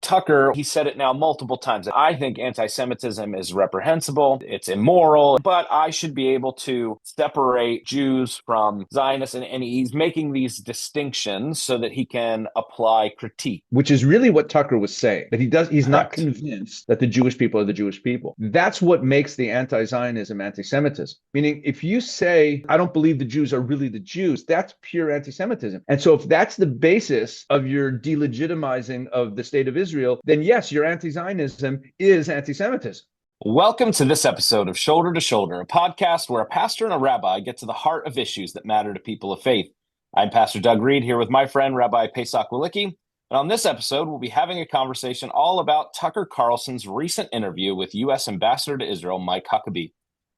Tucker, he said it now multiple times. I think anti-Semitism is reprehensible, it's immoral, but I should be able to separate Jews from Zionists, and he's making these distinctions so that he can apply critique. Which is really what Tucker was saying, that he's not Correct. convinced that the Jewish people are the Jewish people. That's what makes the anti-Zionism anti-Semitism. Meaning, if you say, I don't believe the Jews are really the Jews, that's pure anti-Semitism. And so if that's the basis of your delegitimizing of the state of Israel, then yes, your anti-Zionism is anti-Semitism. Welcome to this episode of Shoulder to Shoulder, a podcast where a pastor and a rabbi get to the heart of issues that matter to people of faith. I'm Pastor Doug Reed here with my friend, Rabbi Pesach Wolicki. And on this episode, we'll be having a conversation all about Tucker Carlson's recent interview with U.S. Ambassador to Israel, Mike Huckabee.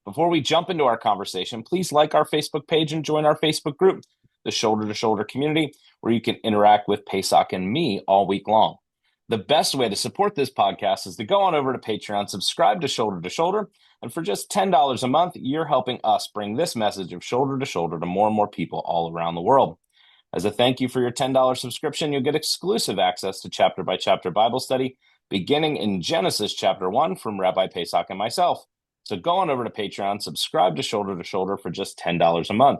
Before we jump into our conversation, please like our Facebook page and join our Facebook group, the Shoulder to Shoulder community, where you can interact with Pesach and me all week long. The best way to support this podcast is to go on over to Patreon, subscribe to Shoulder, and for just $10 a month, you're helping us bring this message of Shoulder to more and more people all around the world. As a thank you for your $10 subscription, you'll get exclusive access to chapter-by-chapter Bible study, beginning in Genesis chapter 1 from Rabbi Pesach and myself. So go on over to Patreon, subscribe to Shoulder for just $10 a month.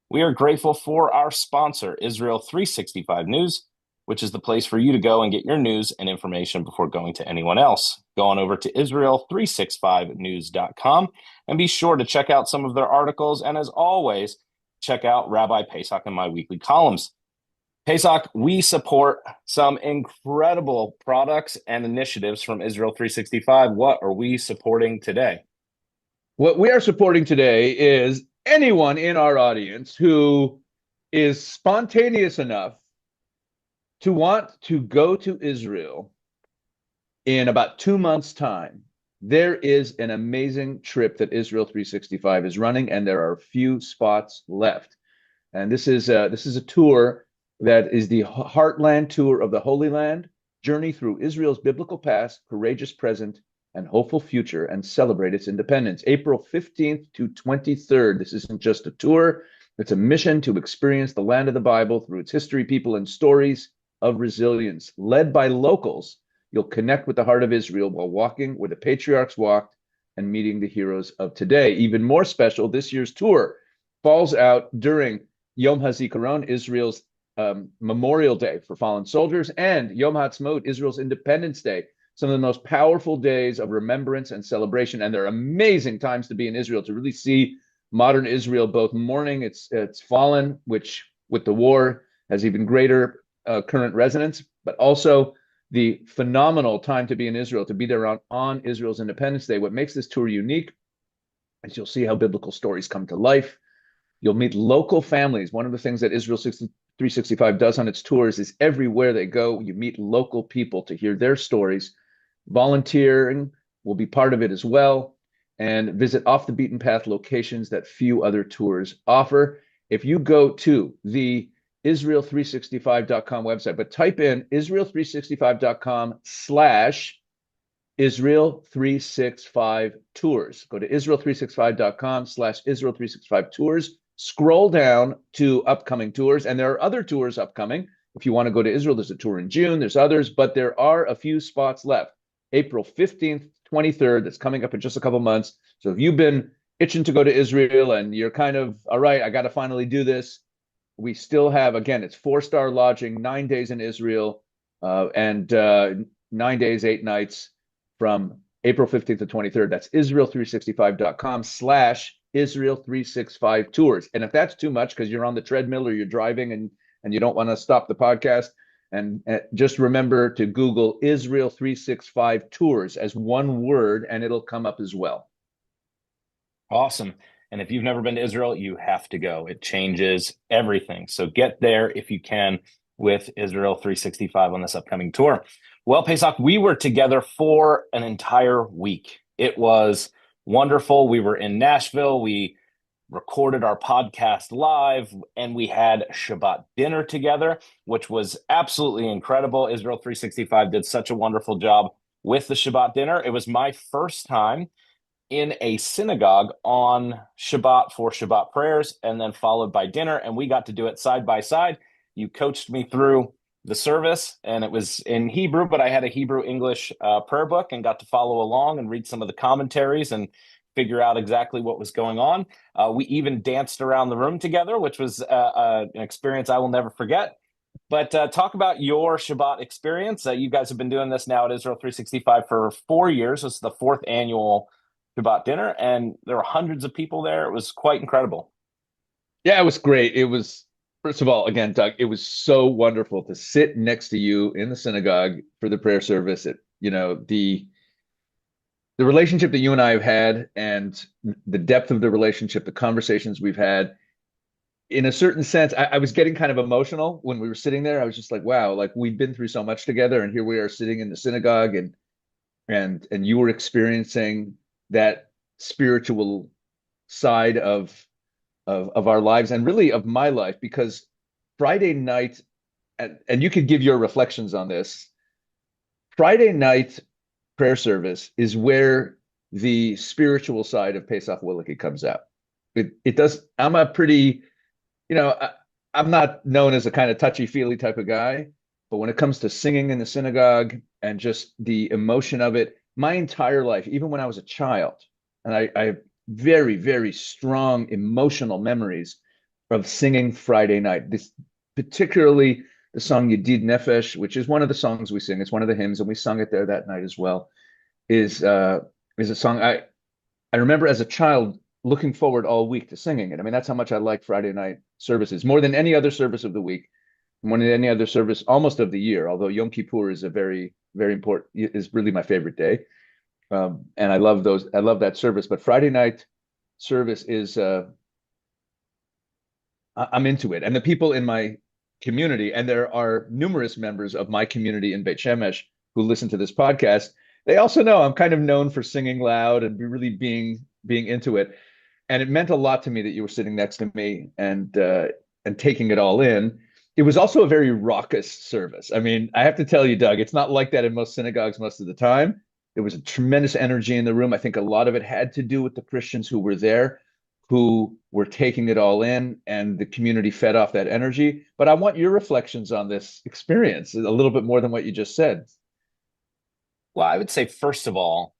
We are grateful for our sponsor, Israel 365 News, which is the place for you to go and get your news and information before going to anyone else. Go on over to Israel365news.com and be sure to check out some of their articles. And as always, check out Rabbi Pesach and my weekly columns. Pesach, we support some incredible products and initiatives from Israel 365. What are we supporting today? What we are supporting today is anyone in our audience who is spontaneous enough to want to go to Israel in about 2 months' time. There is an amazing trip that Israel 365 is running, and there are a few spots left. And this is a tour that is the Heartland Tour of the Holy Land, journey through Israel's biblical past, courageous present, and hopeful future, and celebrate its independence. April 15th to 23rd. This isn't just a tour. It's a mission to experience the land of the Bible through its history, people, and stories of resilience. Led by locals, you'll connect with the heart of Israel while walking where the patriarchs walked and meeting the heroes of today. Even more special, this year's tour falls out during Yom HaZikaron, Israel's Memorial Day for fallen soldiers, and Yom HaAtzmaut, Israel's Independence Day, some of the most powerful days of remembrance and celebration. And they're amazing times to be in Israel, to really see modern Israel, both mourning its fallen, which with the war has even greater current resonance, but also the phenomenal time to be in Israel, to be there on Israel's Independence Day. What makes this tour unique is you'll see how biblical stories come to life. You'll meet local families. One of the things that Israel 365 does on its tours is everywhere they go, you meet local people to hear their stories. Volunteering will be part of it as well, and visit off the beaten path locations that few other tours offer. If you go to the Israel365.com website, but type in Israel365.com/Israel365 tours. Go to Israel365.com/Israel365 tours. Scroll down to upcoming tours, and there are other tours upcoming. If you want to go to Israel, there's a tour in June, there's others, but there are a few spots left. April 15th, 23rd, that's coming up in just a couple months. So if you've been itching to go to Israel and you're kind of, all right, I got to finally do this, we still have, again, it's 4-star lodging, 9 days in Israel, and 9 days, 8 nights from April 15th to 23rd. That's Israel365.com/Israel365 tours. And if that's too much because you're on the treadmill or you're driving and you don't want to stop the podcast, and just remember to Google Israel 365 tours as one word, and it'll come up as well. Awesome. And if you've never been to Israel, you have to go. It changes everything. So get there if you can with Israel 365 on this upcoming tour. Well, Pesach, we were together for an entire week. It was wonderful. We were in Nashville. We recorded our podcast live, and we had Shabbat dinner together, which was absolutely incredible. Israel 365 did such a wonderful job with the Shabbat dinner. It was my first time in a synagogue on Shabbat for Shabbat prayers, and then followed by dinner, and we got to do it side by side. You coached me through the service, and it was in Hebrew, but I had a Hebrew English prayer book and got to follow along and read some of the commentaries and figure out exactly what was going on. We even danced around the room together, which was an experience I will never forget. But talk about your Shabbat experience. You guys have been doing this now at Israel 365 for 4 years. This is the fourth annual Shabbat dinner, and there were hundreds of people there. It was quite incredible. Yeah, it was great. It was, first of all, again, Doug, it was so wonderful to sit next to you in the synagogue for the prayer service. The relationship that you and I have had and the depth of the relationship, the conversations we've had, in a certain sense, I was getting kind of emotional when we were sitting there. I was just like, wow, like we've been through so much together, and here we are sitting in the synagogue, and you were experiencing that spiritual side of our lives, and really of my life, because Friday night, and you could give your reflections on this. Friday night prayer service is where the spiritual side of Pesach Wolicki comes out. It does. I'm a pretty, I'm not known as a kind of touchy-feely type of guy, but when it comes to singing in the synagogue and just the emotion of it, my entire life, even when I was a child, and I have very, very strong emotional memories of singing Friday night. This, particularly the song Yedid Nefesh, which is one of the songs we sing. It's one of the hymns, and we sung it there that night as well. Is a song I remember as a child looking forward all week to singing it. I mean, that's how much I like Friday night services more than any other service of the week, more than any other service almost of the year. Although Yom Kippur is a very, very important, is really my favorite day. And I love those. I love that service. But Friday night service is, I'm into it. And the people in my community, and there are numerous members of my community in Beit Shemesh who listen to this podcast, they also know I'm kind of known for singing loud and really being into it. And it meant a lot to me that you were sitting next to me and taking it all in. It was also a very raucous service. I mean, I have to tell you, Doug, it's not like that in most synagogues most of the time. There was a tremendous energy in the room. I think a lot of it had to do with the Christians who were there, who were taking it all in, and the community fed off that energy. But I want your reflections on this experience a little bit more than what you just said. Well, I would say, first of all,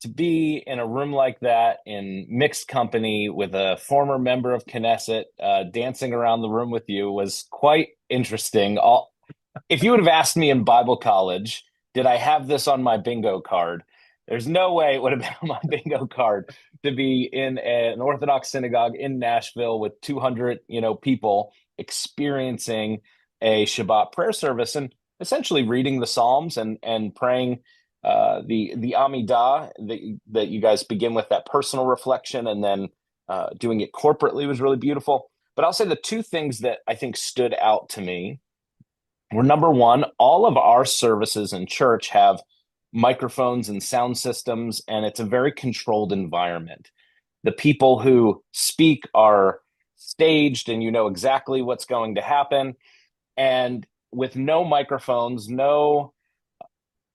to be in a room like that in mixed company with a former member of Knesset dancing around the room with you was quite interesting. If you would have asked me in Bible college, did I have this on my bingo card? There's no way it would have been on my bingo card to be in an Orthodox synagogue in Nashville with 200, people experiencing a Shabbat prayer service and essentially reading the Psalms and praying the Amidah that you guys begin with, that personal reflection, and then doing it corporately was really beautiful. But I'll say the two things that I think stood out to me were, number one, all of our services in church have microphones and sound systems, and it's a very controlled environment. The people who speak are staged, and you know exactly what's going to happen. And with no microphones, no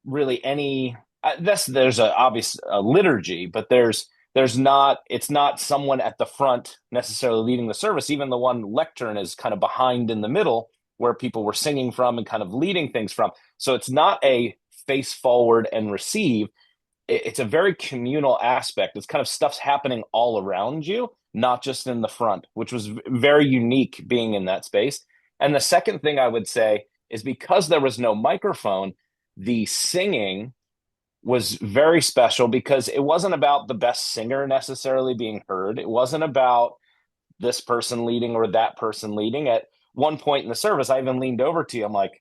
really any there's a obvious liturgy, but there's not, it's not someone at the front necessarily leading the service. Even the one lectern is kind of behind in the middle where people were singing from and kind of leading things from. So it's not a face forward and receive. It's a very communal aspect. It's kind of stuff's happening all around you, not just in the front, which was very unique being in that space. And the second thing I would say is, because there was no microphone, the singing was very special, because it wasn't about the best singer necessarily being heard. It wasn't about this person leading or that person leading. At one point in the service, I even leaned over to you. I'm like,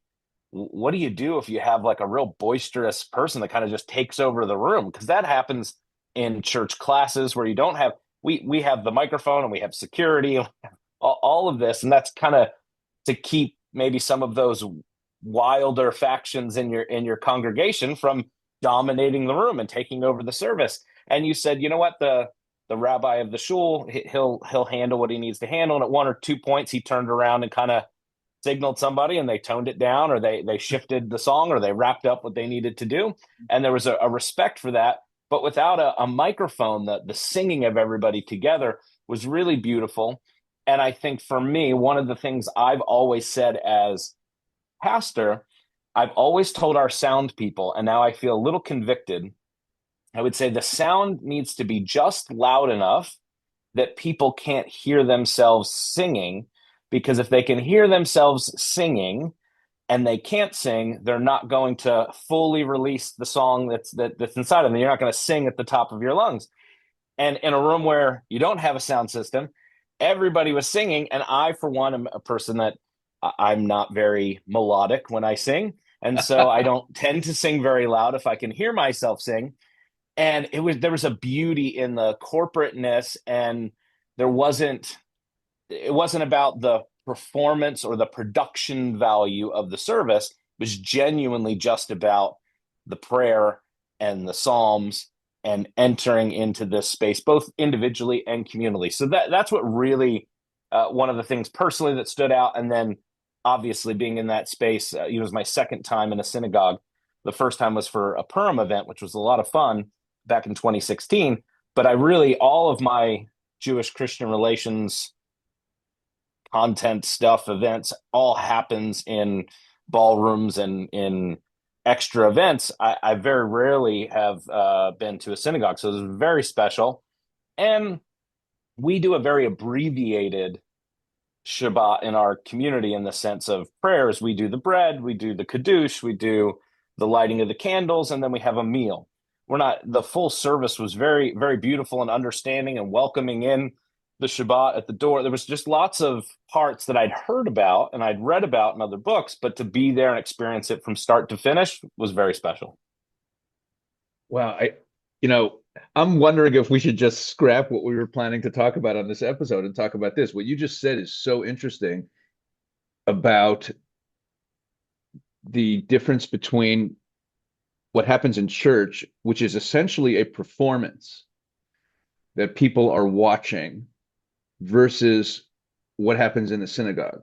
what do you do if you have like a real boisterous person that kind of just takes over the room? Because that happens in church classes where you don't have, we have the microphone and we have security and all of this. And that's kind of to keep maybe some of those wilder factions in your congregation from dominating the room and taking over the service. And you said, you know what, the rabbi of the shul, he'll handle what he needs to handle. And at one or two points, he turned around and kind of signaled somebody, and they toned it down, or they shifted the song, or they wrapped up what they needed to do. And there was a respect for that. But without a microphone, the singing of everybody together was really beautiful. And I think for me, one of the things I've always said as pastor, I've always told our sound people, and now I feel a little convicted. I would say the sound needs to be just loud enough that people can't hear themselves singing, because if they can hear themselves singing and they can't sing, they're not going to fully release the song that's inside of them. You're not going to sing at the top of your lungs. And in a room where you don't have a sound system, everybody was singing. And I, for one, am a person that I'm not very melodic when I sing. And so I don't tend to sing very loud if I can hear myself sing. And there was a beauty in the corporateness, and it wasn't about the performance or the production value of the service. It was genuinely just about the prayer and the Psalms and entering into this space, both individually and communally. So that's what really one of the things personally that stood out. And then obviously being in that space, it was my second time in a synagogue. The first time was for a Purim event, which was a lot of fun back in 2016. But all of my Jewish Christian relations content stuff, events, all happens in ballrooms and in extra events. I very rarely have been to a synagogue. So it's very special. And we do a very abbreviated Shabbat in our community in the sense of prayers. We do the bread, we do the Kiddush, we do the lighting of the candles, and then we have a meal. The full service was very, very beautiful and understanding and welcoming in the Shabbat at the door. There was just lots of parts that I'd heard about and I'd read about in other books, but to be there and experience it from start to finish was very special. Wow, I'm wondering if we should just scrap what we were planning to talk about on this episode and talk about this. What you just said is so interesting about the difference between what happens in church, which is essentially a performance that people are watching, versus what happens in the synagogue,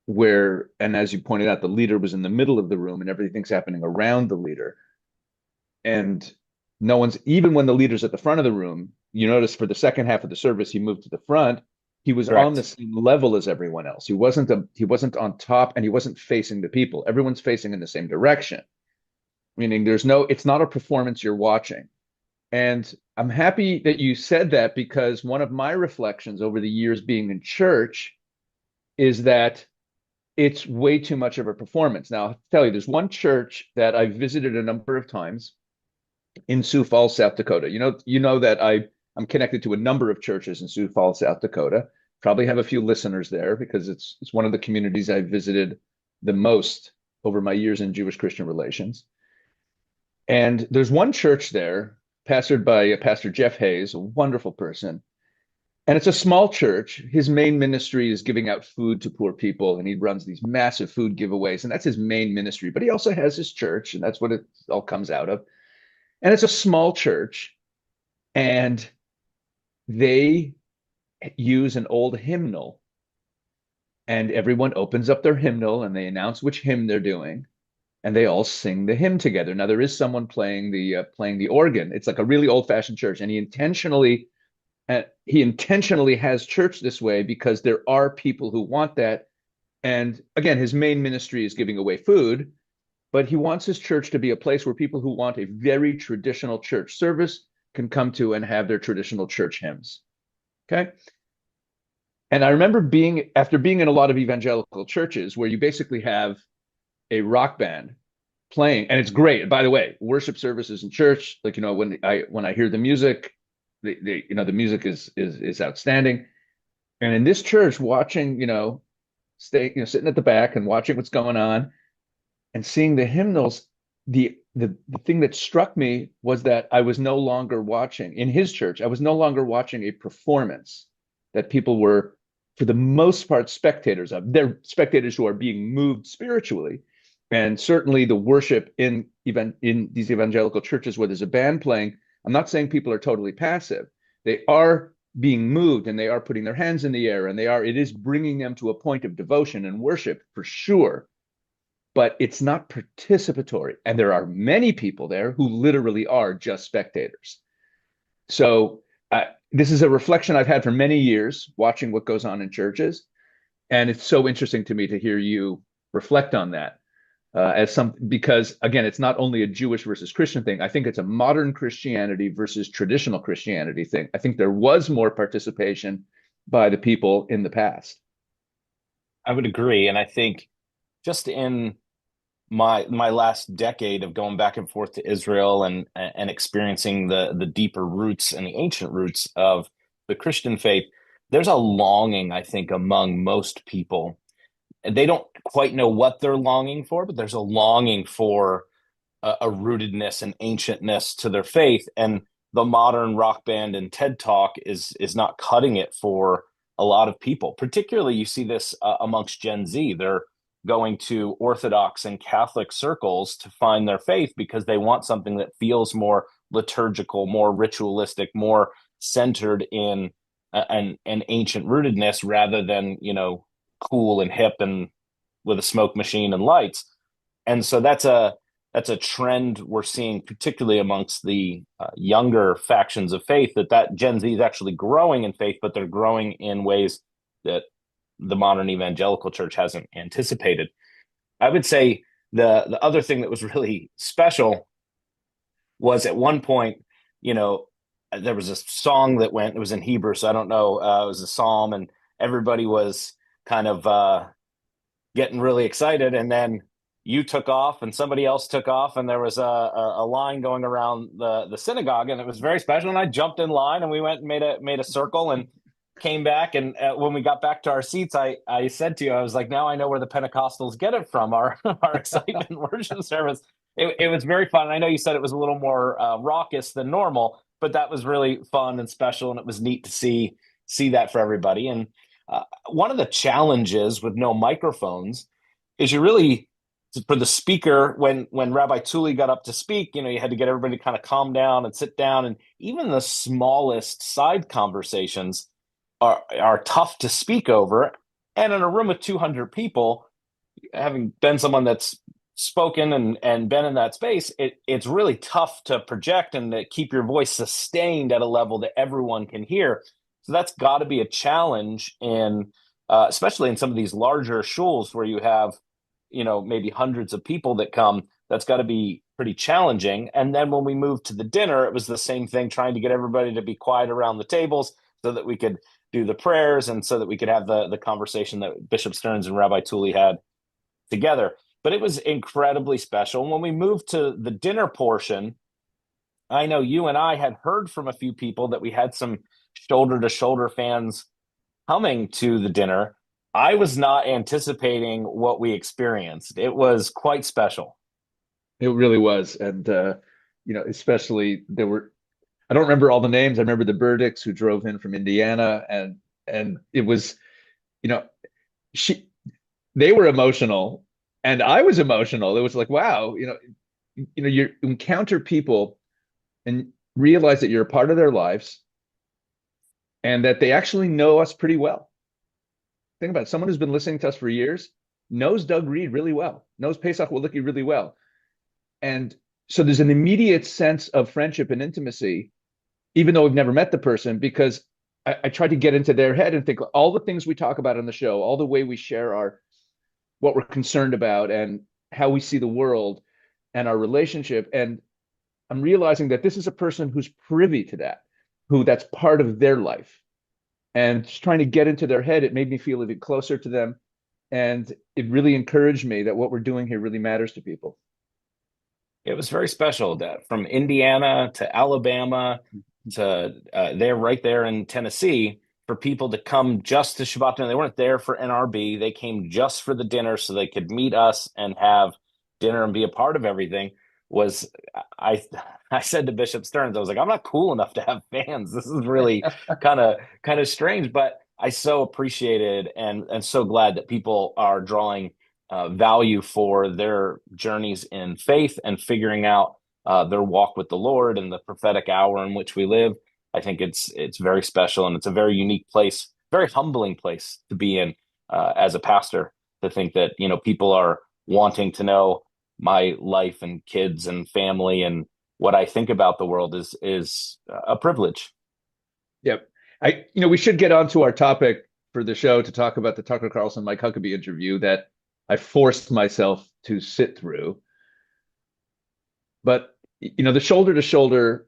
where, and as you pointed out, the leader was in the middle of the room and everything's happening around the leader. And no one's, even when the leader's at the front of the room, you notice for the second half of the service, he moved to the front. He was Correct. on the same level as everyone else. He wasn't on top, and he wasn't facing the people. Everyone's facing in the same direction, meaning it's not a performance you're watching. And I'm happy that you said that, because one of my reflections over the years being in church is that it's way too much of a performance. Now, I'll tell you, there's one church that I've visited a number of times in Sioux Falls, South Dakota. You know that I'm connected to a number of churches in Sioux Falls, South Dakota. Probably have a few listeners there because it's one of the communities I've visited the most over my years in Jewish Christian relations. And there's one church there, pastored by Pastor Jeff Hayes, a wonderful person. And it's a small church. His main ministry is giving out food to poor people, and he runs these massive food giveaways, and that's his main ministry. But he also has his church, and that's what it all comes out of. And it's a small church, and they use an old hymnal, and everyone opens up their hymnal and they announce which hymn they're doing, and they all sing the hymn together. Now there is someone playing the organ. It's like a really old-fashioned church, and he intentionally has church this way because there are people who want that. And again, his main ministry is giving away food, but he wants his church to be a place where people who want a very traditional church service can come to and have their traditional church hymns. Okay. And I remember after being in a lot of evangelical churches where you basically have a rock band playing, and it's great. By the way, worship services in church, like, when I hear the music, the music is outstanding. And in this church, watching, sitting at the back and watching what's going on and seeing the hymnals, the thing that struck me was that I was no longer watching, in his church, I was no longer watching a performance that people were, for the most part, spectators of. They're spectators who are being moved spiritually. And certainly the worship in these evangelical churches where there's a band playing, I'm not saying people are totally passive. They are being moved, and they are putting their hands in the air, and it is bringing them to a point of devotion and worship for sure. But it's not participatory. And there are many people there who literally are just spectators. So this is a reflection I've had for many years, watching what goes on in churches. And it's so interesting to me to hear you reflect on that because again, it's not only a Jewish versus Christian thing. I think it's a modern Christianity versus traditional Christianity thing. I think there was more participation by the people in the past. I would agree. And I think just in my last decade of going back and forth to Israel and experiencing the deeper roots and the ancient roots of the Christian faith, there's a longing, I think, among most people. And they don't quite know what they're longing for, but there's a longing for a rootedness and ancientness to their faith. And the modern rock band and TED Talk is not cutting it for a lot of people. Particularly, you see this amongst Gen Z. They're going to Orthodox and Catholic circles to find their faith because they want something that feels more liturgical, more ritualistic, more centered in an ancient rootedness rather than, cool and hip and with a smoke machine and lights. And so that's a trend we're seeing, particularly amongst the younger factions of faith, that Gen Z is actually growing in faith, but they're growing in ways that the modern evangelical church hasn't anticipated. I would say the other thing that was really special was at one point, there was a song that went, it was in Hebrew, so I don't know, it was a psalm, and everybody was kind of getting really excited. And then you took off and somebody else took off, and there was a line going around the synagogue, and it was very special. And I jumped in line and we went and made a circle and came back. And when we got back to our seats, I said to you, I was like, now I know where the Pentecostals get it from, our excitement worship service. It was very fun. I know you said it was a little more raucous than normal, but that was really fun and special. And it was neat to see that for everybody. And one of the challenges with no microphones is you really, for the speaker, when Rabbi Tully got up to speak, you had to get everybody to kind of calm down and sit down. And even the smallest side conversations are tough to speak over. And in a room with 200 people, having been someone that's spoken and been in that space, it's really tough to project and to keep your voice sustained at a level that everyone can hear. So that's got to be a challenge in, especially in some of these larger shuls where you have, maybe hundreds of people that come. That's got to be pretty challenging. And then when we moved to the dinner, it was the same thing, trying to get everybody to be quiet around the tables so that we could do the prayers and so that we could have the conversation that Bishop Stearns and Rabbi Tully had together. But it was incredibly special. And when we moved to the dinner portion, I know you and I had heard from a few people that we had some shoulder-to-shoulder fans coming to the dinner. I was not anticipating what we experienced. It was quite special. It really was. And, especially I don't remember all the names. I remember the Burdicks who drove in from Indiana, and it was, they were emotional and I was emotional. It was like, wow, you encounter people and realize that you're a part of their lives and that they actually know us pretty well. Think about it. Someone who's been listening to us for years knows Doug Reed really well, knows Pesach Wolicki really well. And so there's an immediate sense of friendship and intimacy, even though we've never met the person, because I try to get into their head and think all the things we talk about on the show, all the way we share what we're concerned about and how we see the world and our relationship. And I'm realizing that this is a person who's privy to that, that's part of their life. And just trying to get into their head, it made me feel even closer to them. And it really encouraged me that what we're doing here really matters to people. It was very special, that from Indiana to Alabama to they're right there in Tennessee, for people to come just to Shabbat dinner. They weren't there for NRB. They came just for the dinner so they could meet us and have dinner and be a part of everything. I said to Bishop Stearns, I was like, I'm not cool enough to have fans. This is really kind of strange, but I so appreciated and so glad that people are drawing value for their journeys in faith and figuring out their walk with the Lord and the prophetic hour in which we live. I think it's very special, and it's a very unique place, very humbling place to be in as a pastor, to think that, people are wanting to know my life and kids and family and what I think about the world is a privilege. Yep. We should get on to our topic for the show to talk about the Tucker Carlson, Mike Huckabee interview that I forced myself to sit through. But the shoulder to shoulder,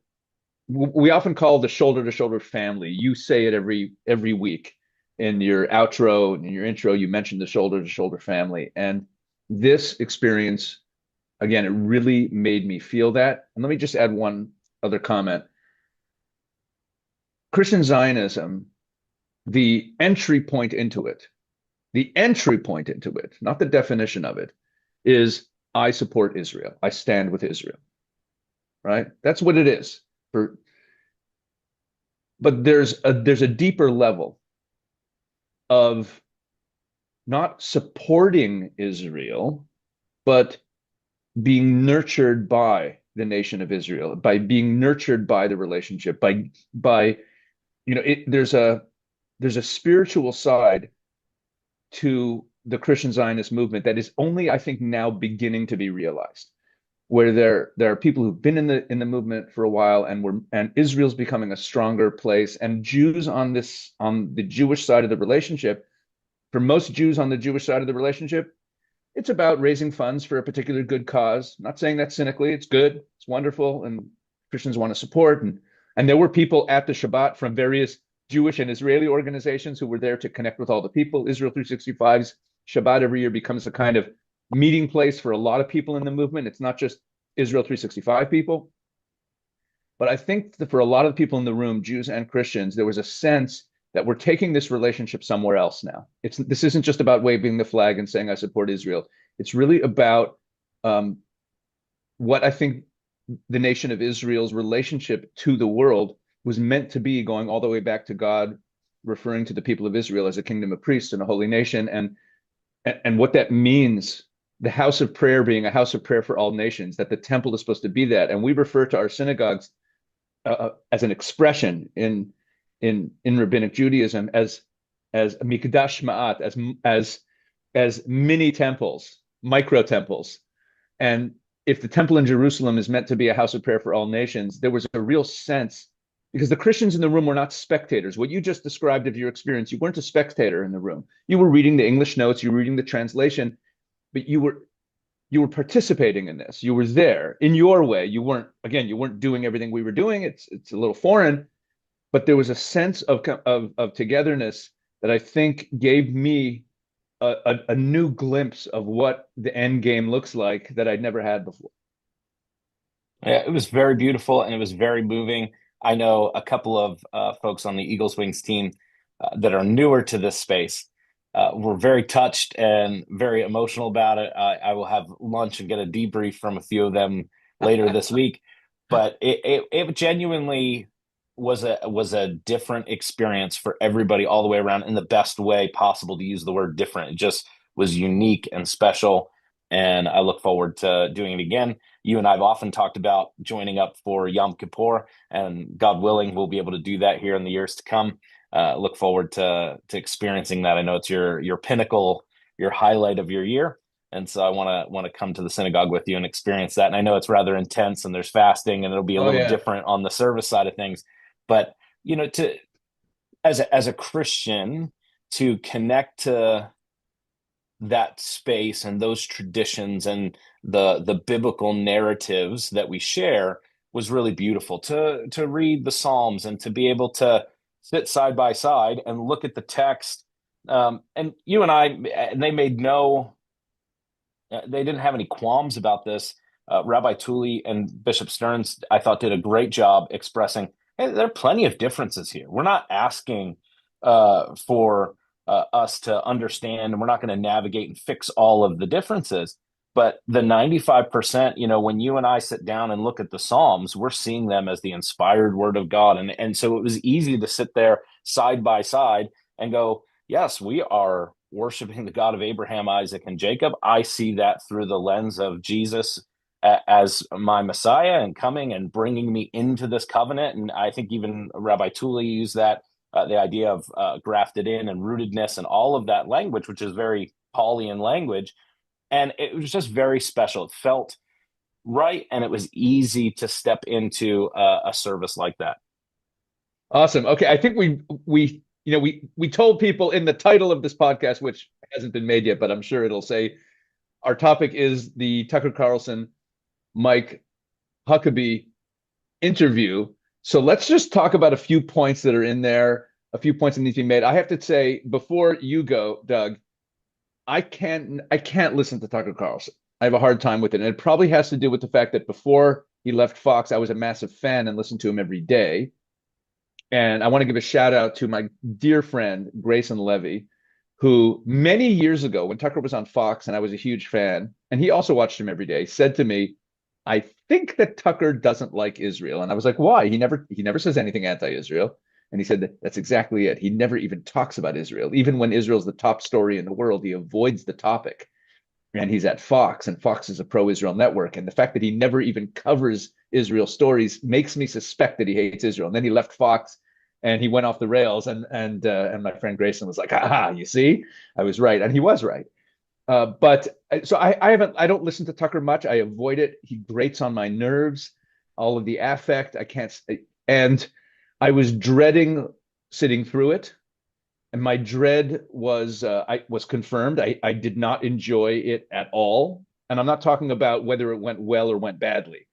we often call the shoulder to shoulder family. You say it every week in your outro and in your intro. You mentioned the shoulder to shoulder family, and this experience, again, it really made me feel that. And let me just add one other comment. Christian Zionism, the entry point into it, not the definition of it, is I support Israel. I stand with Israel. Right? That's what it is. But there's a deeper level of not supporting Israel, but being nurtured by the nation of Israel, by being nurtured by the relationship, by there's a spiritual side to the Christian Zionist movement that is only, I think, now beginning to be realized, where there are people who've been in the movement for a while, and Israel's becoming a stronger place, and Jews on the Jewish side of the relationship, for most Jews on the Jewish side of the relationship, it's about raising funds for a particular good cause. I'm not saying that cynically. It's good. It's wonderful, and Christians want to support. And there were people at the Shabbat from various Jewish and Israeli organizations who were there to connect with all the people. Israel 365's Shabbat every year becomes a kind of meeting place for a lot of people in the movement. It's not just Israel 365 people. But I think that for a lot of people in the room, Jews and Christians, there was a sense that we're taking this relationship somewhere else now. This isn't just about waving the flag and saying I support Israel. It's really about what I think the nation of Israel's relationship to the world was meant to be, going all the way back to God referring to the people of Israel as a kingdom of priests and a holy nation, and what that means, the house of prayer being a house of prayer for all nations, that the temple is supposed to be that. And we refer to our synagogues as an expression in rabbinic Judaism as mikdash ma'at, as mini temples, micro temples. And if the temple in Jerusalem is meant to be a house of prayer for all nations, there was a real sense, because the Christians in the room were not spectators. What you just described of your experience, you weren't a spectator in the room. You were reading the English notes, you were reading the translation, but you were participating in this. You were there in your way. You weren't doing everything we were doing. It's a little foreign, but there was a sense of togetherness that I think gave me a new glimpse of what the end game looks like that I'd never had before. Yeah, it was very beautiful and it was very moving. I know a couple of folks on the Eagles Wings team that are newer to this space were very touched and very emotional about it. I will have lunch and get a debrief from a few of them later this week, but it genuinely was a different experience for everybody all the way around, in the best way possible to use the word different. It just was unique and special, and I look forward to doing it again. You and I have often talked about joining up for Yom Kippur, and God willing, we'll be able to do that here in the years to come. Look forward to experiencing that. I know it's your pinnacle, your highlight of your year, and so I want to come to the synagogue with you and experience that. And I know it's rather intense, and there's fasting, and it'll be a little different on the service side of things. But as a Christian, to connect to that space and those traditions and the biblical narratives that we share was really beautiful. To read the Psalms and to be able to sit side by side and look at the text. And you and I, and they didn't have any qualms about this. Rabbi Tully and Bishop Stearns, I thought, did a great job expressing, hey, there are plenty of differences here. We're not asking for us to understand, and we're not going to navigate and fix all of the differences. But the 95%, when you and I sit down and look at the Psalms, we're seeing them as the inspired word of God. And so it was easy to sit there side by side and go, yes, we are worshiping the God of Abraham, Isaac, and Jacob. I see that through the lens of Jesus as my Messiah and coming and bringing me into this covenant. And I think even Rabbi Tully used that, the idea of grafted in and rootedness and all of that language, which is very Paulian language. And it was just very special. It felt right, and it was easy to step into a service like that. Awesome. Okay, I think we told people in the title of this podcast, which hasn't been made yet, but I'm sure it'll say Our topic is the Tucker Carlson, Mike Huckabee interview. So let's just talk about a few points that are in there, a few points that need to be made. I have to say, before you go, Doug, I can't listen to Tucker Carlson. I have a hard time with it. And it probably has to do with the fact that before he left Fox, I was a massive fan and listened to him every day. And I want to give a shout out to my dear friend, Grayson Levy, who many years ago, when Tucker was on Fox and I was a huge fan, and he also watched him every day, said to me, I think that Tucker doesn't like Israel. And I was like, why? He never says anything anti-Israel. And he said that's exactly it. He never even talks about Israel. Even when Israel's the top story in the world, he avoids the topic. And he's at Fox, and Fox is a pro-Israel network. And the fact that he never even covers Israel stories makes me suspect that he hates Israel. And then he left Fox and he went off the rails. And my friend Grayson was like, "Aha, you see, I was right," and he was right. But so I don't listen to Tucker much. I avoid it. He grates on my nerves. All of the affect, I can't. And I was dreading sitting through it. And my dread was confirmed. I did not enjoy it at all. And I'm not talking about whether it went well or went badly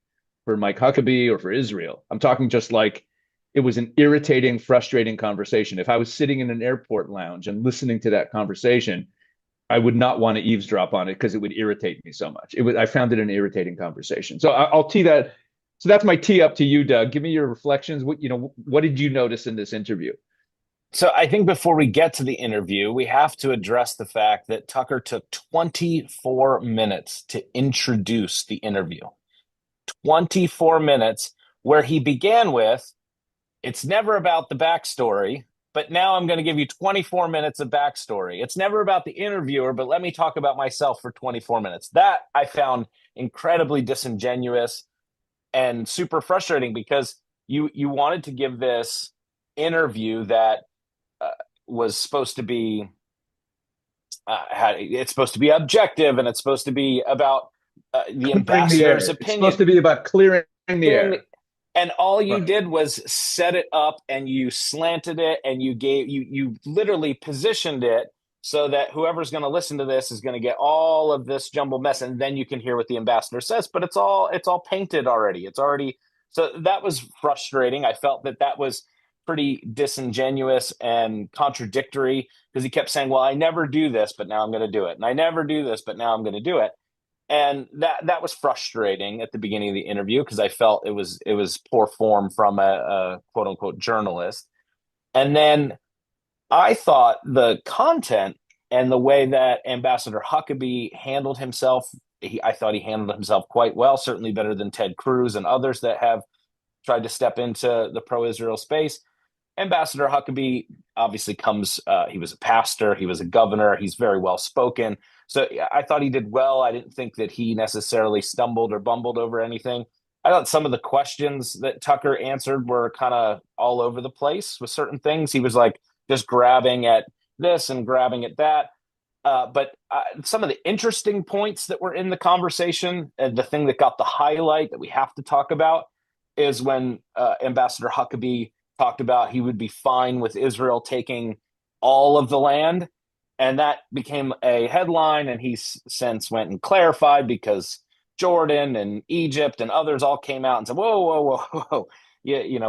for Mike Huckabee or for Israel. I'm talking just like it was an irritating, frustrating conversation. If I was sitting in an airport lounge and listening to that conversation, I would not want to eavesdrop on it because it would irritate me so much. I found it an irritating conversation. So I'll tee that. So that's my tee up to you, Doug. Give me your reflections. What did you notice in this interview? So I think before we get to the interview, we have to address the fact that Tucker took 24 minutes to introduce the interview. 24 minutes, where he began with, it's never about the backstory, but now I'm going to give you 24 minutes of backstory. It's never about the interviewer, but let me talk about myself for 24 minutes. That I found incredibly disingenuous and super frustrating, because you wanted to give this interview that was supposed to be it's supposed to be objective, and it's supposed to be about the Clearing the air. ambassador's It's supposed to opinion. be about clearing the air. And all you Right. did was set it up, and you slanted it, and you literally positioned it so that whoever's going to listen to this is going to get all of this jumbled mess, and then you can hear what the ambassador says. But it's all painted already. It's already. So that was frustrating. I felt that was pretty disingenuous and contradictory, because he kept saying, well, I never do this, but now I'm going to do it, and I never do this, but now I'm going to do it. And that was frustrating at the beginning of the interview, because I felt it was poor form from a quote unquote journalist. And then I thought the content and the way that Ambassador Huckabee handled himself, I thought he handled himself quite well, certainly better than Ted Cruz and others that have tried to step into the pro-Israel space. Ambassador Huckabee obviously he was a pastor, he was a governor, he's very well spoken. So I thought he did well. I didn't think that he necessarily stumbled or bumbled over anything. I thought some of the questions that Tucker answered were kind of all over the place with certain things. He was like just grabbing at this and grabbing at that. But some of the interesting points that were in the conversation, and the thing that got the highlight that we have to talk about, is when Ambassador Huckabee talked about he would be fine with Israel taking all of the land. And that became a headline, and he's since went and clarified, because Jordan and Egypt and others all came out and said, whoa, whoa, whoa, whoa.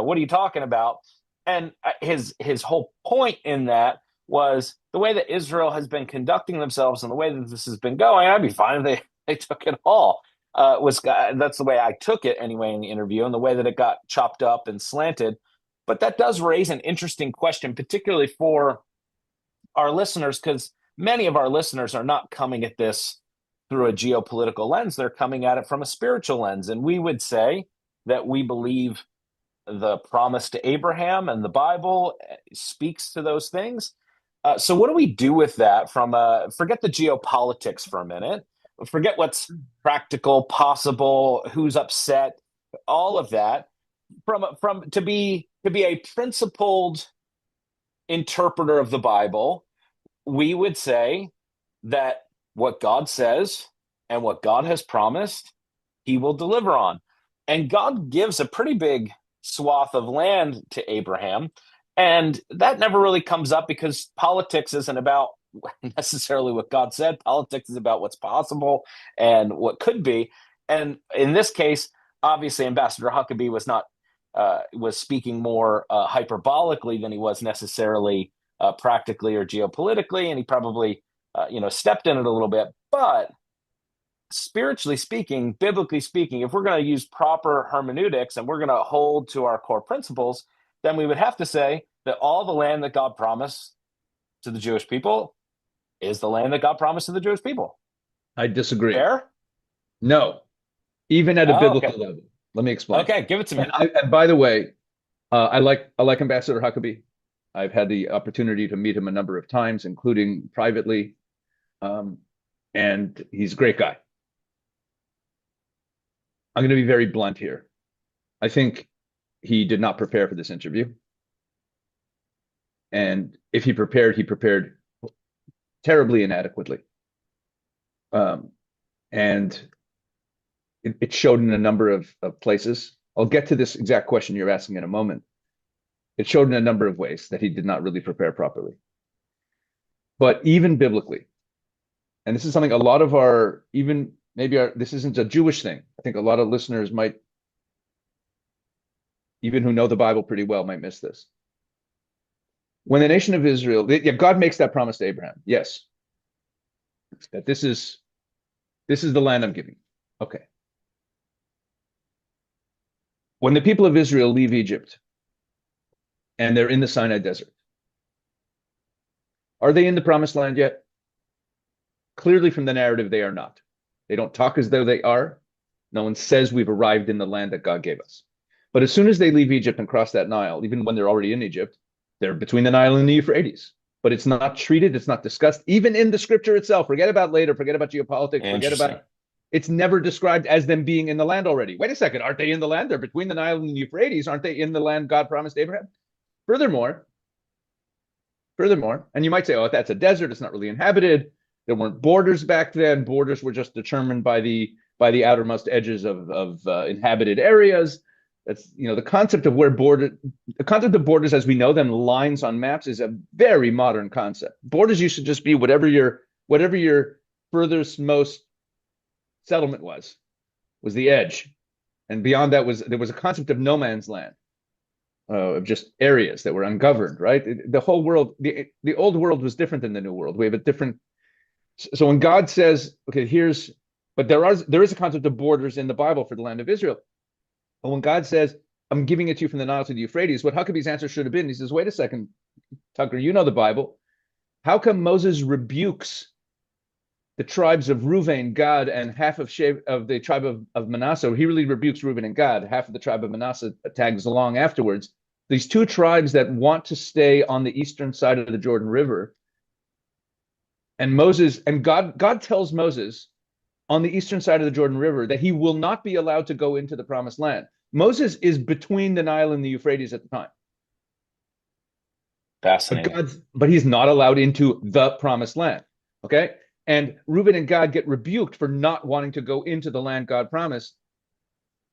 What are you talking about? And his whole point in that was the way that Israel has been conducting themselves and the way that this has been going. I'd be fine if they took it all. That's the way I took it anyway in the interview, and the way that it got chopped up and slanted. But that does raise an interesting question, particularly for our listeners, because many of our listeners are not coming at this through a geopolitical lens. They're coming at it from a spiritual lens. And we would say that we believe the promise to Abraham and the Bible speaks to those things. So what do we do with that forget the geopolitics for a minute, forget what's practical, possible, who's upset, all of that, from to be a principled interpreter of the Bible. We would say that what God says and what God has promised, he will deliver on. And God gives a pretty big swath of land to Abraham. And that never really comes up, because politics isn't about necessarily what God said. Politics is about what's possible and what could be. And in this case, obviously, Ambassador Huckabee was speaking more hyperbolically than he was necessarily practically or geopolitically, and he probably stepped in it a little bit. But spiritually speaking, biblically speaking, if we're going to use proper hermeneutics and we're going to hold to our core principles, then we would have to say that all the land that God promised to the Jewish people is the land that God promised to the Jewish people. I disagree. Fair? No, even at a biblical level. Let me explain. Okay, give it to me. And by the way, I like Ambassador Huckabee. I've had the opportunity to meet him a number of times, including privately, and he's a great guy. I'm going to be very blunt here. I think he did not prepare for this interview. And if he prepared terribly inadequately. And it showed in a number of places. I'll get to this exact question you're asking in a moment. It showed in a number of ways that he did not really prepare properly. But even biblically, and this is something a lot of this isn't a Jewish thing. I think a lot of listeners might, even who know the Bible pretty well, might miss this. When the nation of Israel, God makes that promise to Abraham. Yes. That this is the land I'm giving. Okay. When the people of Israel leave Egypt and they're in the Sinai desert, are they in the promised land yet? Clearly from the narrative, they are not. They don't talk as though they are. No one says we've arrived in the land that God gave us. But as soon as they leave Egypt and cross that Nile, even when they're already in Egypt, they're between the Nile and the Euphrates. But it's not treated, it's not discussed, even in the scripture itself. Forget about later, forget about geopolitics, forget about it's never described as them being in the land already. Wait a second, aren't they in the land? They're between the Nile and the Euphrates. Aren't they in the land God promised Abraham? Furthermore, and you might say, oh, that's a desert, it's not really inhabited. There weren't borders back then. Borders were just determined by the outermost edges of inhabited areas. That's the concept of borders as we know them, lines on maps, is a very modern concept. Borders used to just be whatever your furthest most settlement was the edge, and beyond that there was a concept of no man's land, of just areas that were ungoverned. Right, the whole world, the old world was different than the new world. We have a different. So when God says, okay, but there is a concept of borders in the Bible for the land of Israel. But when God says, I'm giving it to you from the Nile to the Euphrates, what Huckabee's answer should have been, he says, wait a second, Tucker, you know the Bible. How come Moses rebukes the tribes of Reuven, Gad, and half of the tribe of Manasseh? He really rebukes Reuben and Gad. Half of the tribe of Manasseh tags along afterwards. These two tribes that want to stay on the eastern side of the Jordan River. And God tells Moses on the eastern side of the Jordan River that he will not be allowed to go into the promised land. Moses is between the Nile and the Euphrates at the time. Fascinating. But he's not allowed into the promised land. Okay. And Reuben and Gad get rebuked for not wanting to go into the land God promised.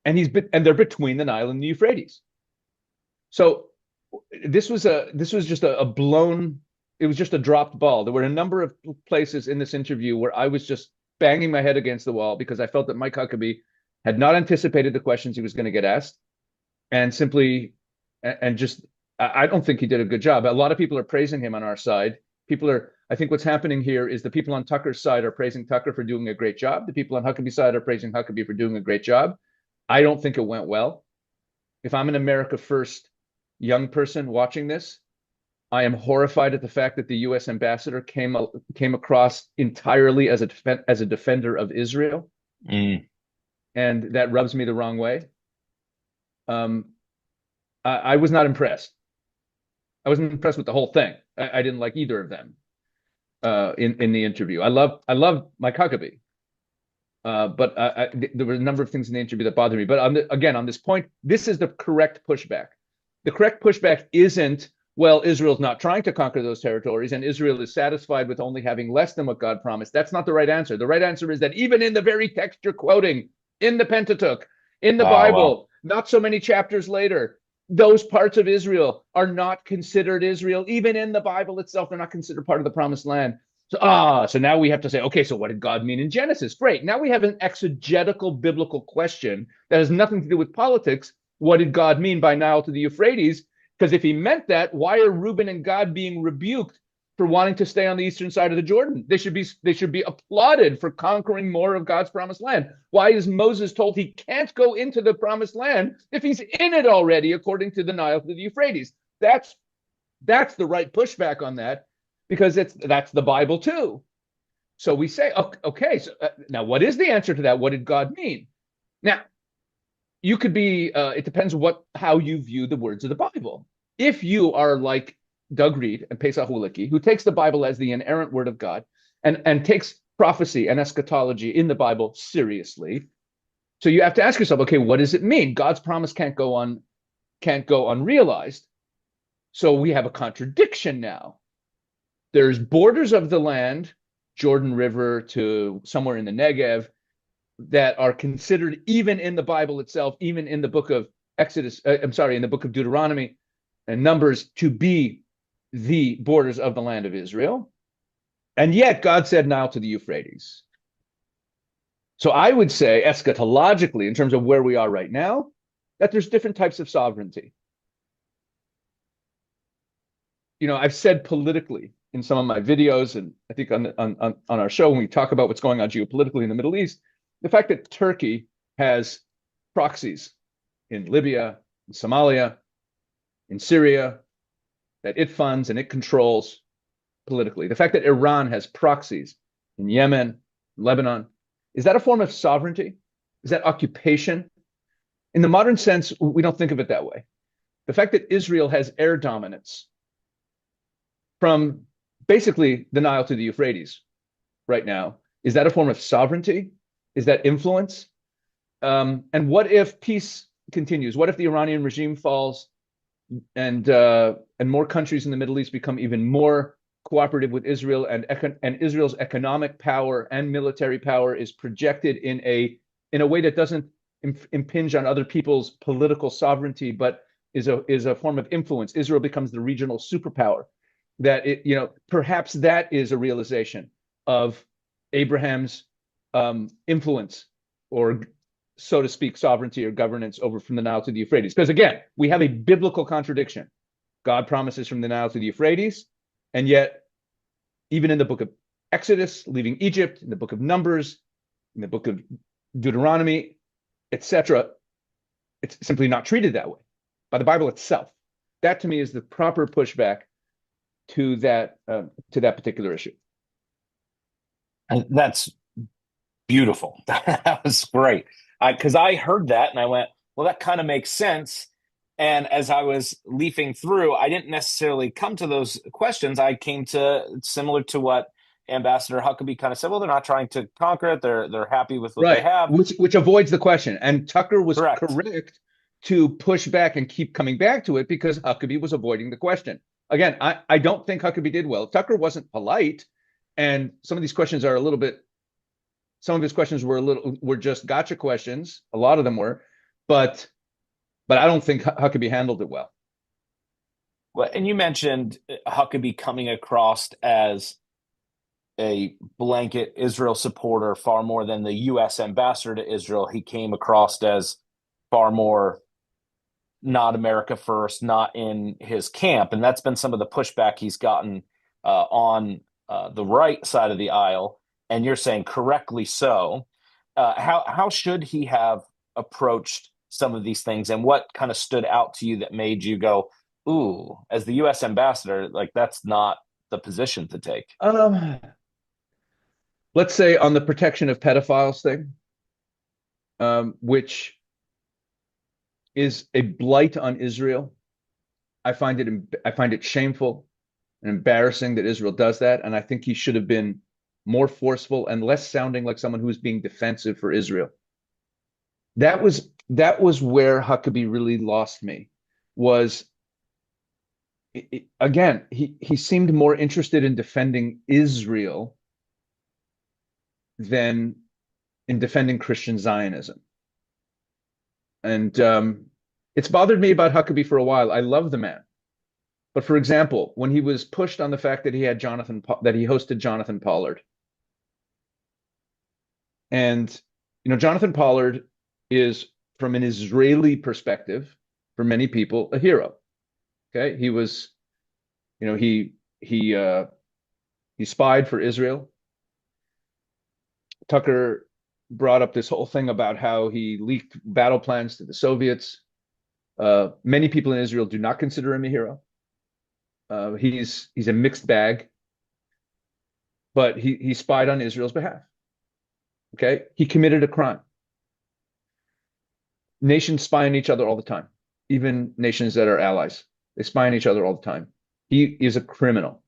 And they're between the Nile and the Euphrates. So this was just a blown. It was just a dropped ball. There were a number of places in this interview where I was just banging my head against the wall because I felt that Mike Huckabee had not anticipated the questions he was going to get asked, I don't think he did a good job. A lot of people are praising him on our side. I think what's happening here is the people on Tucker's side are praising Tucker for doing a great job. The people on Huckabee's side are praising Huckabee for doing a great job. I don't think it went well. If I'm an America First young person watching this, I am horrified at the fact that the U.S. ambassador came across entirely as a defender of Israel, and that rubs me the wrong way. I was not impressed. I wasn't impressed with the whole thing. I didn't like either of them in the interview. I love Mike Huckabee, but there were a number of things in the interview that bothered me. But on this point, this is the correct pushback. The correct pushback isn't, well, Israel's not trying to conquer those territories, and Israel is satisfied with only having less than what God promised. That's not the right answer. The right answer is that even in the very text you're quoting, in the Pentateuch, in the Bible, not so many chapters later, those parts of Israel are not considered Israel. Even in the Bible itself, they're not considered part of the promised land. So now we have to say, okay, so what did God mean in Genesis? Great. Now we have an exegetical biblical question that has nothing to do with politics. What did God mean by Nile to the Euphrates? Because if he meant that, why are Reuben and God being rebuked for wanting to stay on the eastern side of the Jordan? They should be applauded for conquering more of God's promised land. Why is Moses told he can't go into the promised land if he's in it already, according to the Nile to the Euphrates? That's the right pushback on that, because that's the Bible too. So we say, okay, so now what is the answer to that? What did God mean? Now, you could be, it depends how you view the words of the Bible. If you are like Doug Reed and Pesach Wolicki, who takes the Bible as the inerrant word of God and takes prophecy and eschatology in the Bible seriously, so you have to ask yourself, okay, what does it mean? God's promise can't go unrealized. So we have a contradiction now. There's borders of the land, Jordan River to somewhere in the Negev, that are considered, even in the Bible itself, even in the book of in the book of Deuteronomy and Numbers, to be the borders of the land of Israel. And yet God said Nile to the Euphrates. So I would say eschatologically, in terms of where we are right now, that there's different types of sovereignty. I've said politically in some of my videos, and I think on our show, when we talk about what's going on geopolitically in the Middle East, the fact that Turkey has proxies in Libya, in Somalia, in Syria, that it funds and it controls politically. The fact that Iran has proxies in Yemen, Lebanon, is that a form of sovereignty? Is that occupation? In the modern sense, we don't think of it that way. The fact that Israel has air dominance from basically the Nile to the Euphrates right now, is that a form of sovereignty? Is that influence? And what if peace continues? What if the Iranian regime falls and more countries in the Middle East become even more cooperative with Israel, and Israel's economic power and military power is projected in a way that doesn't impinge on other people's political sovereignty, but is a form of influence? Israel becomes the regional superpower. That perhaps that is a realization of Abraham's influence, or so to speak, sovereignty or governance over from the Nile to the Euphrates. Because again, we have a biblical contradiction. God promises from the Nile to the Euphrates, and yet even in the book of Exodus, leaving Egypt, in the book of Numbers, in the book of Deuteronomy, etc., it's simply not treated that way by the Bible itself. That to me is the proper pushback to that particular issue. And that's beautiful. That was great. Because I heard that and I went, well, that kind of makes sense. And as I was leafing through, I didn't necessarily come to those questions. I came to similar to what Ambassador Huckabee kind of said. Well, they're not trying to conquer it. They're happy with what they have. Which avoids the question. And Tucker was correct to push back and keep coming back to it, because Huckabee was avoiding the question. Again, I don't think Huckabee did well. Tucker wasn't polite, and some of these questions are some of his questions were just gotcha questions. A lot of them were, but I don't think Huckabee handled it well. Well, and you mentioned Huckabee coming across as a blanket Israel supporter far more than the U.S. ambassador to Israel. He came across as far more not America first, not in his camp. And that's been some of the pushback he's gotten on the right side of the aisle. And you're saying correctly so. How should he have approached some of these things, and what kind of stood out to you that made you go, ooh, as the U.S. ambassador, like that's not the position to take? Let's say on the protection of pedophiles thing, which is a blight on Israel. I find it shameful and embarrassing that Israel does that, and I think he should have been more forceful and less sounding like someone who was being defensive for Israel. That was where Huckabee really lost me. Again, he seemed more interested in defending Israel than in defending Christian Zionism. And it's bothered me about Huckabee for a while. I love the man. But for example, when he was pushed on the fact that he hosted Jonathan Pollard, and Jonathan Pollard is, from an Israeli perspective, for many people, a hero. Okay, he was, he spied for Israel. Tucker brought up this whole thing about how he leaked battle plans to the Soviets. Many people in Israel do not consider him a hero. He's a mixed bag, but he spied on Israel's behalf. Okay, he committed a crime. Nations spy on each other all the time, even nations that are allies. They spy on each other all the time. He is a criminal.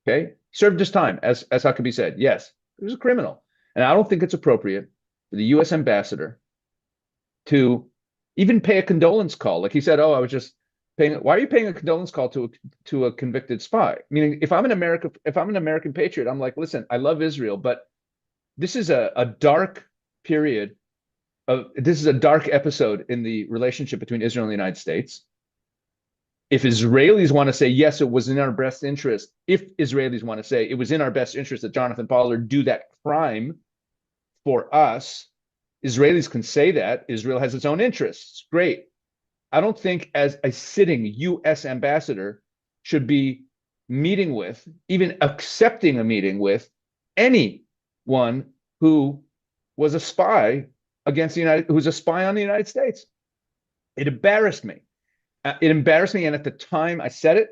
Okay, served his time, as Huckabee said. Yes, he was a criminal, and I don't think it's appropriate for the U.S. ambassador to even pay a condolence call. Like he said, "Oh, I was just paying." Why are you paying a condolence call to a convicted spy? Meaning, if I'm an American patriot, I'm like, listen, I love Israel, but this is a dark period. This is a dark episode in the relationship between Israel and the United States. If Israelis want to say, yes, it was in our best interest, if Israelis want to say it was in our best interest that Jonathan Pollard do that crime for us, Israelis can say that. Israel has its own interests. Great. I don't think as a sitting U.S. ambassador should be meeting with, even accepting a meeting with, anyone who was a spy who's a spy on the United States. It embarrassed me. And at the time I said it,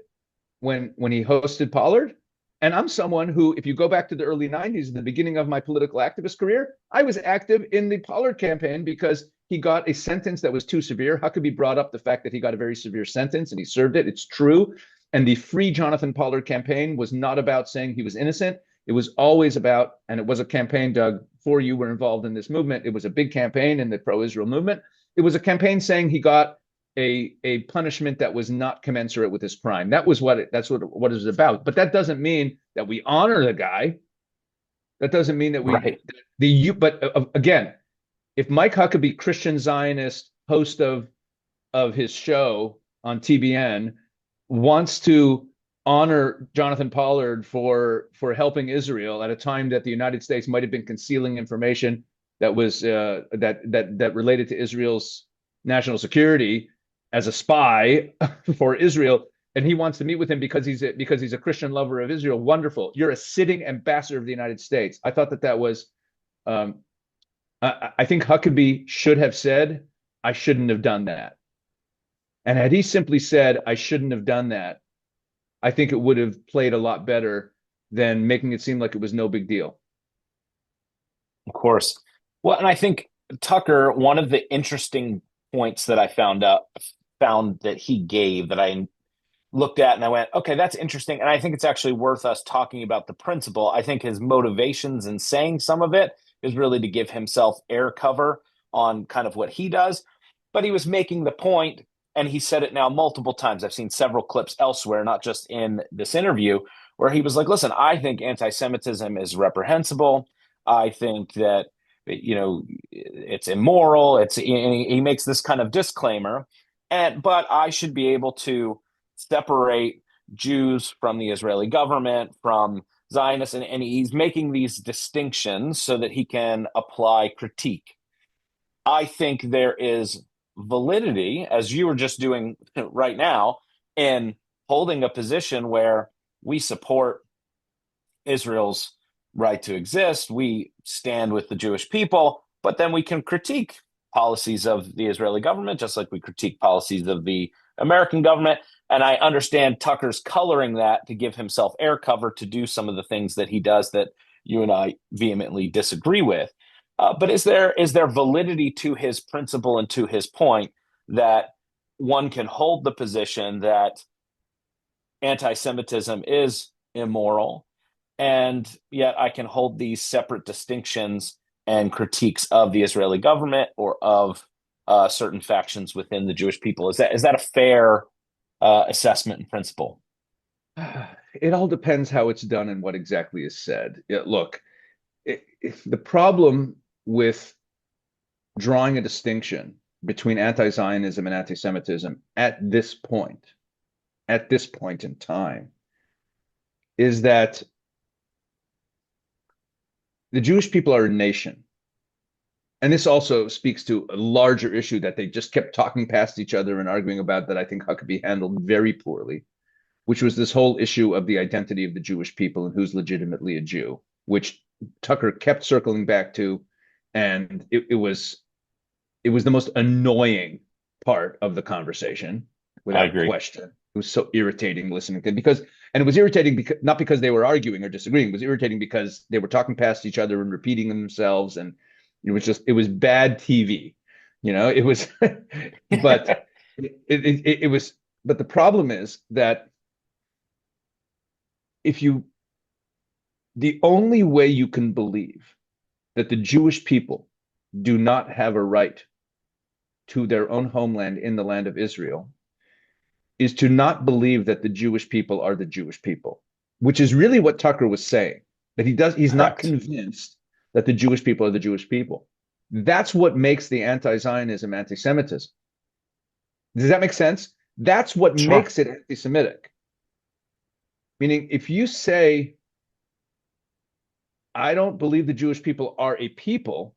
when he hosted Pollard. And I'm someone who, if you go back to the early 90s, the beginning of my political activist career, I was active in the Pollard campaign because he got a sentence that was too severe. Huckabee brought up the fact that he got a very severe sentence and he served it. It's true. And the Free Jonathan Pollard campaign was not about saying he was innocent. It was always about, and it was a campaign, Doug, before you were involved in this movement. It was a big campaign in the pro-Israel movement. It was a campaign saying he got a punishment that was not commensurate with his crime. That's what it was about. But that doesn't mean that we honor the guy. That doesn't mean that we right. But again, if Mike Huckabee, Christian Zionist, host of his show on TBN, wants to honor Jonathan Pollard for helping Israel at a time that the United States might have been concealing information that was that related to Israel's national security as a spy for Israel, and he wants to meet with him because he's a Christian lover of Israel. Wonderful. You're a sitting ambassador of the United States. I thought that was, I think Huckabee should have said, I shouldn't have done that. And had he simply said, I shouldn't have done that, I think it would have played a lot better than making it seem like it was no big deal. Of course. Well, and I think Tucker, one of the interesting points that I found that he gave that I looked at and I went, okay, that's interesting. And I think it's actually worth us talking about the principle. I think his motivations in saying some of it is really to give himself air cover on kind of what he does. But he was making the point, and he said it now multiple times. I've seen several clips elsewhere, not just in this interview, where he was like, listen, I think anti-Semitism is reprehensible. I think that, it's immoral. He makes this kind of disclaimer, but I should be able to separate Jews from the Israeli government, from Zionists, and he's making these distinctions so that he can apply critique. I think there is validity, as you were just doing right now, in holding a position where we support Israel's right to exist. We stand with the Jewish people, but then we can critique policies of the Israeli government, just like we critique policies of the American government. And I understand Tucker's coloring that to give himself air cover to do some of the things that he does that you and I vehemently disagree with. But is there validity to his principle and to his point that one can hold the position that anti-Semitism is immoral, and yet I can hold these separate distinctions and critiques of the Israeli government or of certain factions within the Jewish people? Is that a fair assessment and principle? It all depends how it's done and what exactly is said. Look, the problem with drawing a distinction between anti-Zionism and anti-Semitism at this point at this point in time is that the Jewish people are a nation. And this also speaks to a larger issue that they just kept talking past each other and arguing about that I think Huckabee handled very poorly, which was this whole issue of the identity of the Jewish people and who's legitimately a Jew, which Tucker kept circling back to. And it was the most annoying part of the conversation, without question. It was so irritating listening to them and it was irritating because not because they were arguing or disagreeing, it was irritating because they were talking past each other and repeating themselves, and it was bad TV. It was, but it was. But the problem is that the only way you can believe that the Jewish people do not have a right to their own homeland in the land of Israel is to not believe that the Jewish people are the Jewish people, which is really what Tucker was saying, that he's not convinced that the Jewish people are the Jewish people. That's what makes the anti-Zionism anti-Semitism. Does that make sense? That's what makes it anti-Semitic. Meaning, if you say, I don't believe the Jewish people are a people,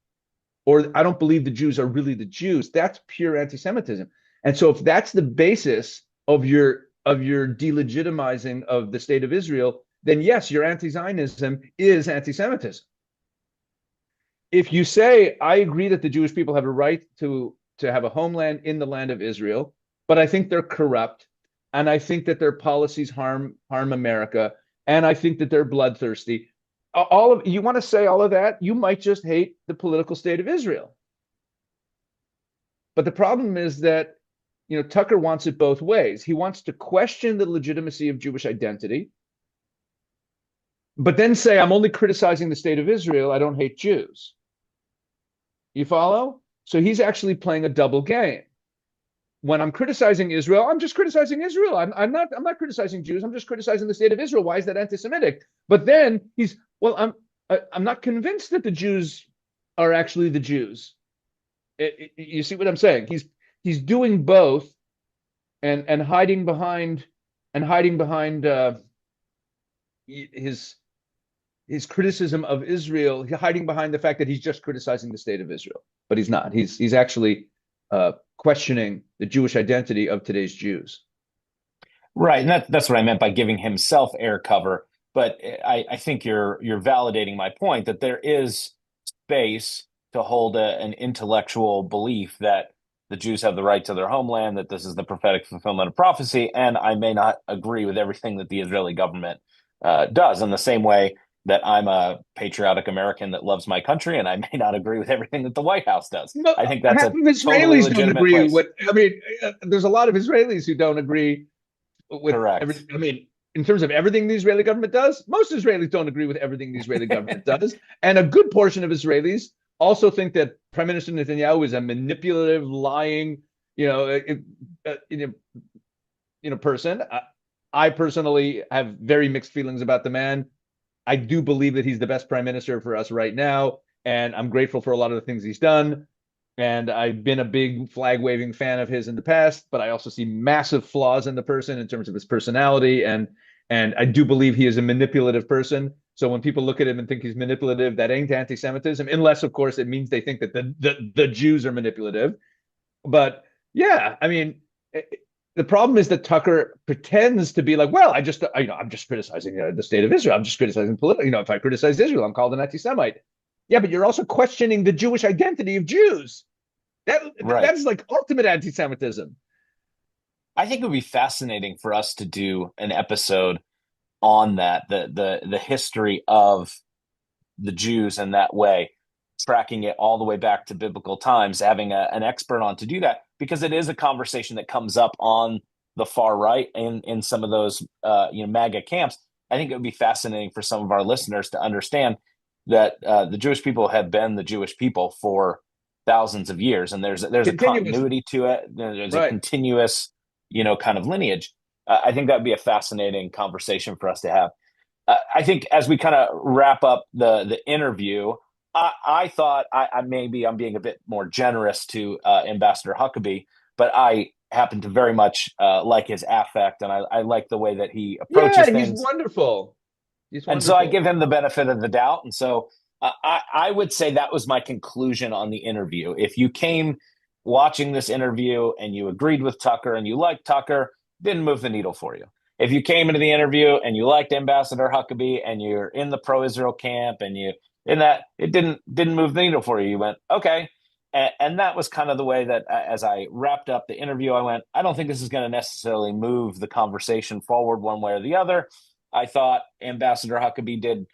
or I don't believe the Jews are really the Jews, that's pure anti-Semitism. And so if that's the basis of your delegitimizing of the state of Israel, then yes, your anti-Zionism is anti-Semitism. If you say, I agree that the Jewish people have a right to have a homeland in the land of Israel, but I think they're corrupt, and I think that their policies harm America, and I think that they're bloodthirsty, you want to say all of that, you might just hate the political state of Israel. But the problem is that, Tucker wants it both ways. He wants to question the legitimacy of Jewish identity, but then say, I'm only criticizing the state of Israel, I don't hate Jews. You follow? So he's actually playing a double game. When I'm criticizing Israel, I'm just criticizing Israel. I'm not criticizing Jews. I'm just criticizing the state of Israel. Why is that anti-Semitic? But then I'm not convinced that the Jews are actually the Jews. You see what I'm saying? He's doing both, and hiding behind his criticism of Israel, hiding behind the fact that he's just criticizing the state of Israel. But he's not. He's actually questioning the Jewish identity of today's Jews. Right, and that's what I meant by giving himself air cover. But I think you're validating my point that there is space to hold an intellectual belief that the Jews have the right to their homeland, that this is the prophetic fulfillment of prophecy, and I may not agree with everything that the Israeli government does, in the same way that I'm a patriotic American that loves my country, and I may not agree with everything that the White House does. No, I think that's a Israelis totally don't agree place. with. There's a lot of Israelis who don't agree with everything. In terms of everything the Israeli government does, most Israelis don't agree with everything the Israeli government does, and a good portion of Israelis also think that Prime Minister Netanyahu is a manipulative, lying, person. I personally have very mixed feelings about the man. I do believe that he's the best prime minister for us right now, and I'm grateful for a lot of the things he's done. And I've been a big flag-waving fan of his in the past, but I also see massive flaws in the person in terms of his personality, and I do believe he is a manipulative person. So when people look at him and think he's manipulative, that ain't anti-Semitism, unless, of course, it means they think that the Jews are manipulative. But yeah, the problem is that Tucker pretends to be like, well, I'm just criticizing the state of Israel. I'm just criticizing political. If I criticize Israel, I'm called an anti-Semite. Yeah, but you're also questioning the Jewish identity of Jews. That's like ultimate anti-Semitism. I think it would be fascinating for us to do an episode on that, the history of the Jews in that way, tracking it all the way back to biblical times, having an expert on to do that, because it is a conversation that comes up on the far right in some of those MAGA camps. I think it would be fascinating for some of our listeners to understand that the Jewish people have been the Jewish people for thousands of years, and there's a continuity to it. There's a continuous, kind of lineage. I think that would be a fascinating conversation for us to have. I think as we kind of wrap up the interview, I thought I'm being a bit more generous to Ambassador Huckabee, but I happen to very much like his affect, and I like the way that he Yeah, approaches he's things. wonderful. He's And so I wonderful. give him the benefit of the doubt. And so I would say that was my conclusion on the interview. If you came watching this interview and you agreed with Tucker and you liked Tucker, didn't move the needle for you. If you came into the interview and you liked Ambassador Huckabee and you're in the pro-Israel camp and you in that, it didn't move the needle for you. You went, okay. And that was kind of the way that as I wrapped up the interview, I went, I don't think this is going to necessarily move the conversation forward one way or the other. I thought Ambassador Huckabee did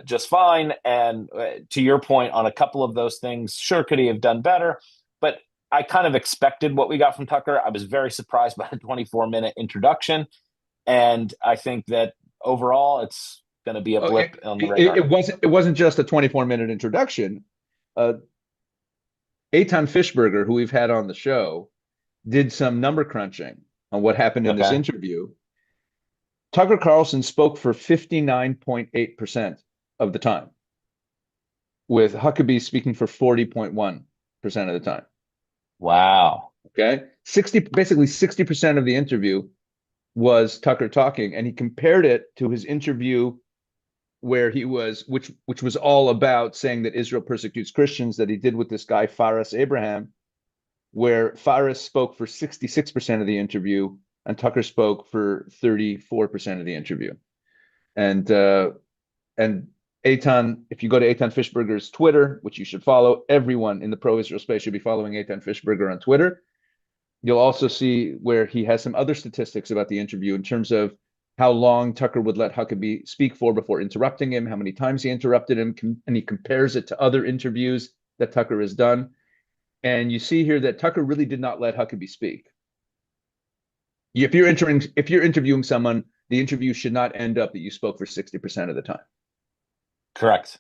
just fine. And to your point on a couple of those things, sure, could he have done better? But I kind of expected what we got from Tucker. I was very surprised by the 24-minute introduction. And I think that overall, it's going to be a Oh, blip on the radar. it wasn't just a 24-minute introduction. Uh, Eitan Fishberger, who we've had on the show, did some number crunching on what happened in this Okay. interview. Tucker Carlson spoke for 59.8% of the time, with Huckabee speaking for 40.1% of the time. Wow. Okay. Basically 60% of the interview was Tucker talking, and he compared it to his interview where he was, which was all about saying that Israel persecutes Christians, that he did with this guy, Faris Abraham, where Faris spoke for 66% of the interview and Tucker spoke for 34% of the interview. And Eitan, if you go to Eitan Fishberger's Twitter, which you should follow, everyone in the pro-Israel space should be following Eitan Fishberger on Twitter. You'll also see where he has some other statistics about the interview in terms of how long Tucker would let Huckabee speak for before interrupting him, how many times he interrupted him, and he compares it to other interviews that Tucker has done. And you see here that Tucker really did not let Huckabee speak. If you're interviewing someone, the interview should not end up that you spoke for 60% of the time. Correct.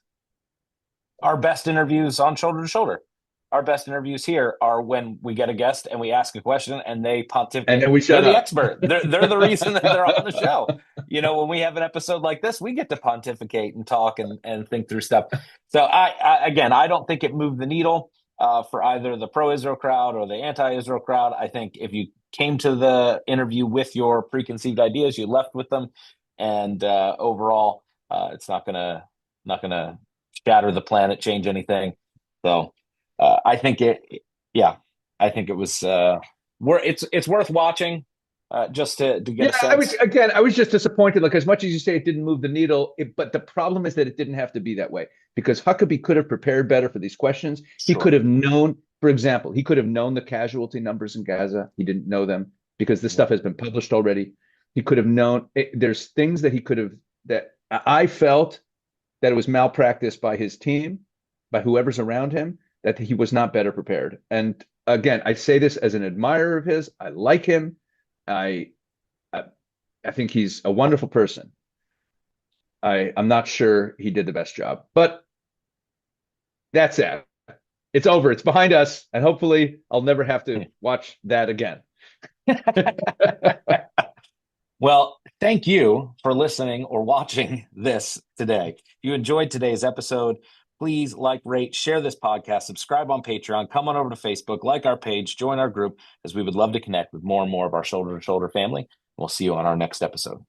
Our best interviews on Shoulder to Shoulder. Our best interviews here are when we get a guest and we ask a question and they pontificate. And then we shut they're up. the expert. They're the reason that they're on the show. You know, when we have an episode like this, we get to pontificate and talk and think through stuff. So I don't think it moved the needle for either the pro-Israel crowd or the anti-Israel crowd. I think if you came to the interview with your preconceived ideas, you left with them, and overall, it's not gonna shatter the planet, change anything. So I think I think it was it's worth watching just to get a sense. I was just disappointed. Like, as much as you say it didn't move the needle, but the problem is that it didn't have to be that way, because Huckabee could have prepared better for these questions. He could have known, for example, he could have known the casualty numbers in Gaza. He didn't know them because this stuff has been published already. He could have known there's things that he could have, that I felt that it was malpractice by his team, by whoever's around him, that he was not better prepared. And again, I say this as an admirer of his. I like him. I think he's a wonderful person. I'm not sure he did the best job, but that's it. It's over. It's behind us, and hopefully I'll never have to watch that again. Well, thank you for listening or watching this today. If you enjoyed today's episode, please like, rate, share this podcast, subscribe on Patreon, come on over to Facebook, like our page, join our group, as we would love to connect with more and more of our Shoulder to Shoulder family. We'll see you on our next episode.